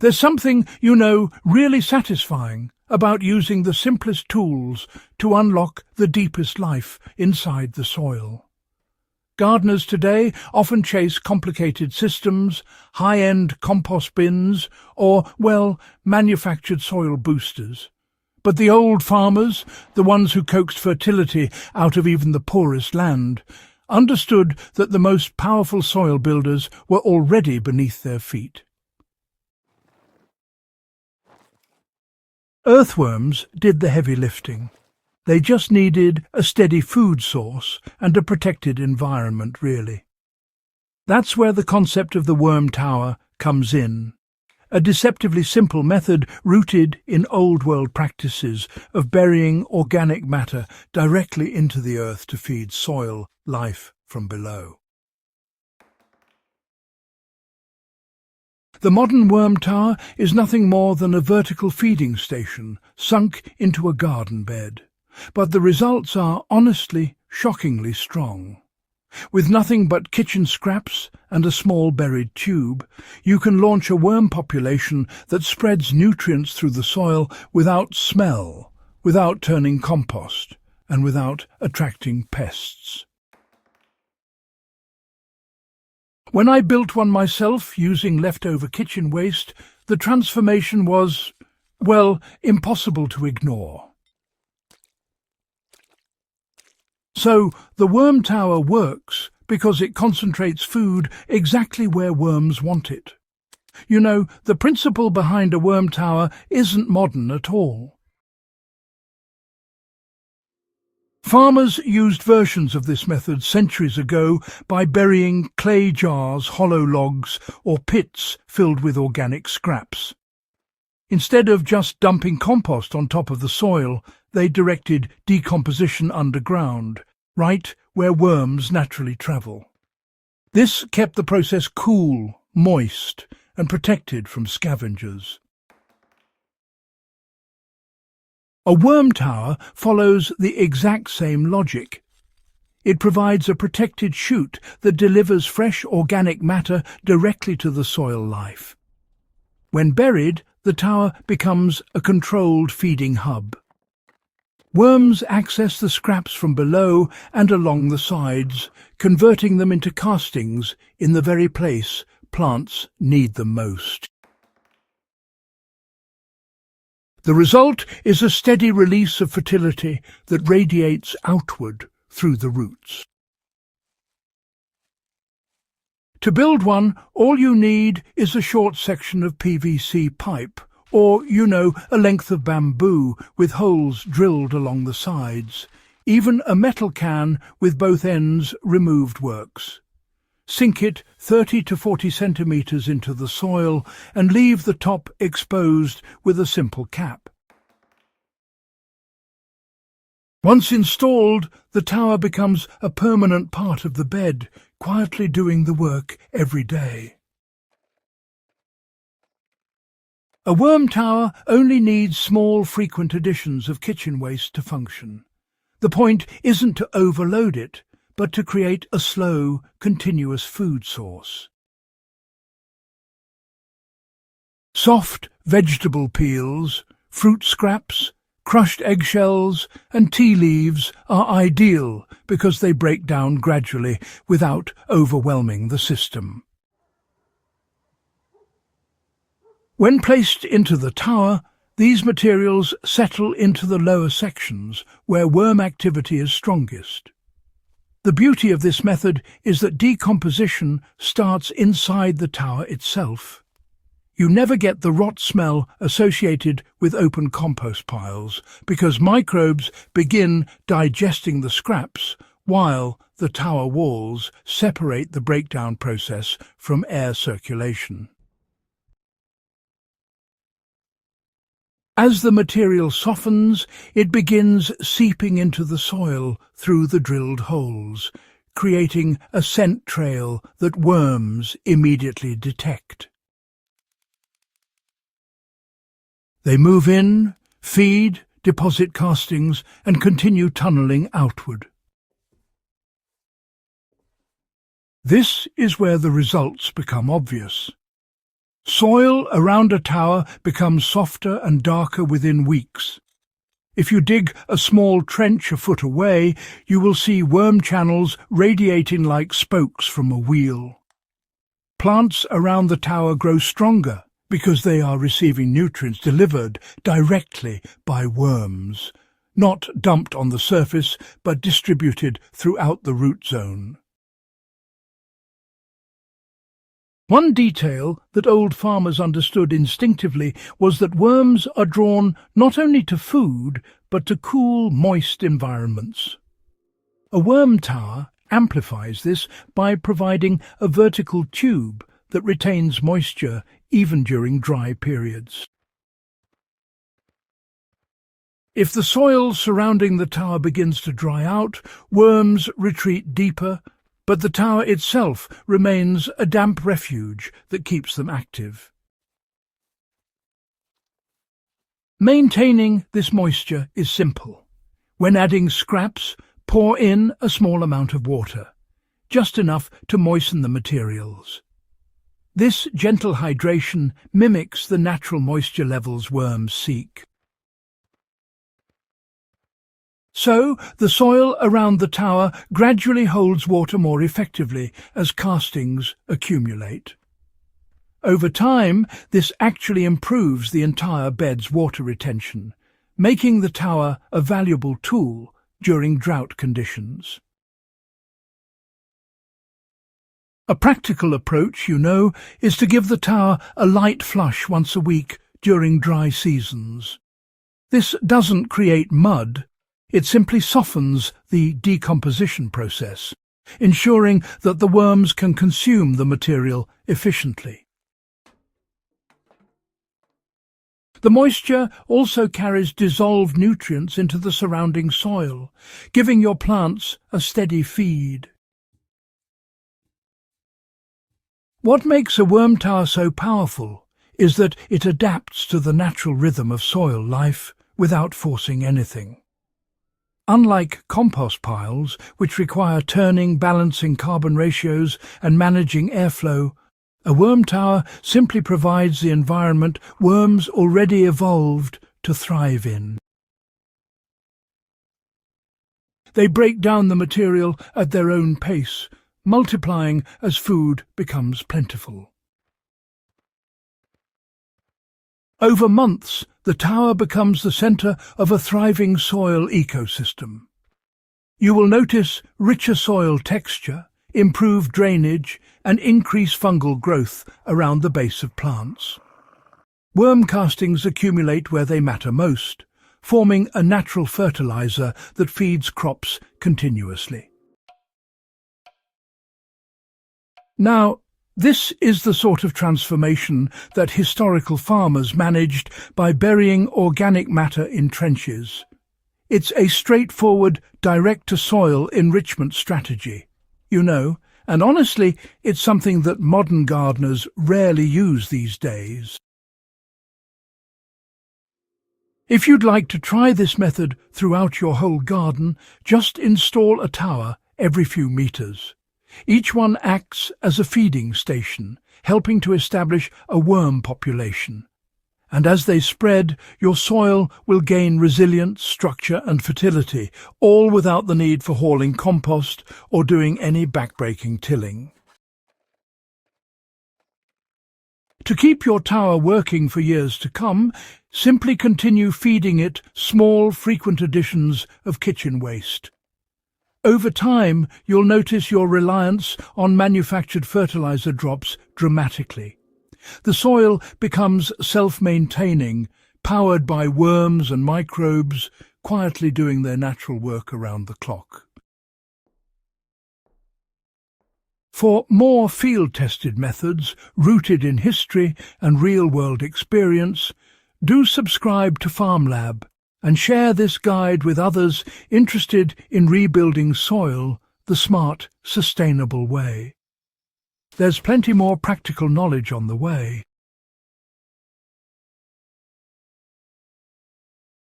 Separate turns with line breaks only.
There's something, really satisfying about using the simplest tools to unlock the deepest life inside the soil. Gardeners today often chase complicated systems, high-end compost bins, or, manufactured soil boosters. But the old farmers, the ones who coaxed fertility out of even the poorest land, understood that the most powerful soil builders were already beneath their feet. Earthworms did the heavy lifting. They just needed a steady food source and a protected environment, really. That's where the concept of the worm tower comes in. A deceptively simple method rooted in old-world practices of burying organic matter directly into the earth to feed soil life from below. The modern worm tower is nothing more than a vertical feeding station sunk into a garden bed. But the results are, honestly, shockingly strong. With nothing but kitchen scraps and a small buried tube, you can launch a worm population that spreads nutrients through the soil without smell, without turning compost, and without attracting pests. When I built one myself using leftover kitchen waste, the transformation was, impossible to ignore. So, the worm tower works because it concentrates food exactly where worms want it. The principle behind a worm tower isn't modern at all. Farmers used versions of this method centuries ago by burying clay jars, hollow logs, or pits filled with organic scraps. Instead of just dumping compost on top of the soil, they directed decomposition underground, right where worms naturally travel. This kept the process cool, moist, and protected from scavengers. A worm tower follows the exact same logic. It provides a protected chute that delivers fresh organic matter directly to the soil life. When buried, the tower becomes a controlled feeding hub. Worms access the scraps from below and along the sides, converting them into castings in the very place plants need them most. The result is a steady release of fertility that radiates outward through the roots. To build one, all you need is a short section of PVC pipe, or, a length of bamboo with holes drilled along the sides. Even a metal can with both ends removed works. Sink it 30 to 40 centimeters into the soil and leave the top exposed with a simple cap. Once installed, the tower becomes a permanent part of the bed, quietly doing the work every day. A worm tower only needs small, frequent additions of kitchen waste to function. The point isn't to overload it, but to create a slow, continuous food source. Soft vegetable peels, fruit scraps, crushed eggshells and tea leaves are ideal because they break down gradually without overwhelming the system. When placed into the tower, these materials settle into the lower sections where worm activity is strongest. The beauty of this method is that decomposition starts inside the tower itself. You never get the rot smell associated with open compost piles because microbes begin digesting the scraps while the tower walls separate the breakdown process from air circulation. As the material softens, it begins seeping into the soil through the drilled holes, creating a scent trail that worms immediately detect. They move in, feed, deposit castings, and continue tunneling outward. This is where the results become obvious. Soil around a tower becomes softer and darker within weeks. If you dig a small trench a foot away, you will see worm channels radiating like spokes from a wheel. Plants around the tower grow stronger because they are receiving nutrients delivered directly by worms, not dumped on the surface but distributed throughout the root zone. One detail that old farmers understood instinctively was that worms are drawn not only to food, but to cool, moist environments. A worm tower amplifies this by providing a vertical tube that retains moisture even during dry periods. If the soil surrounding the tower begins to dry out, worms retreat deeper, but the tower itself remains a damp refuge that keeps them active. Maintaining this moisture is simple. When adding scraps, pour in a small amount of water, just enough to moisten the materials. This gentle hydration mimics the natural moisture levels worms seek. So, the soil around the tower gradually holds water more effectively as castings accumulate. Over time, this actually improves the entire bed's water retention, making the tower a valuable tool during drought conditions. A practical approach, is to give the tower a light flush once a week during dry seasons. This doesn't create mud. It simply softens the decomposition process, ensuring that the worms can consume the material efficiently. The moisture also carries dissolved nutrients into the surrounding soil, giving your plants a steady feed. What makes a worm tower so powerful is that it adapts to the natural rhythm of soil life without forcing anything. Unlike compost piles, which require turning, balancing carbon ratios and managing airflow, a worm tower simply provides the environment worms already evolved to thrive in. They break down the material at their own pace, multiplying as food becomes plentiful. Over months, the tower becomes the centre of a thriving soil ecosystem. You will notice richer soil texture, improved drainage, and increased fungal growth around the base of plants. Worm castings accumulate where they matter most, forming a natural fertilizer that feeds crops continuously. Now, this is the sort of transformation that historical farmers managed by burying organic matter in trenches. It's a straightforward, direct-to-soil enrichment strategy, and honestly, it's something that modern gardeners rarely use these days. If you'd like to try this method throughout your whole garden, just install a tower every few meters. Each one acts as a feeding station, helping to establish a worm population. And as they spread, your soil will gain resilience, structure and fertility, all without the need for hauling compost or doing any backbreaking tilling. To keep your tower working for years to come, simply continue feeding it small, frequent additions of kitchen waste. Over time, you'll notice your reliance on manufactured fertilizer drops dramatically. The soil becomes self-maintaining, powered by worms and microbes, quietly doing their natural work around the clock. For more field-tested methods rooted in history and real-world experience, do subscribe to FarmLab and share this guide with others interested in rebuilding soil the smart, sustainable way. There's plenty more practical knowledge on the way.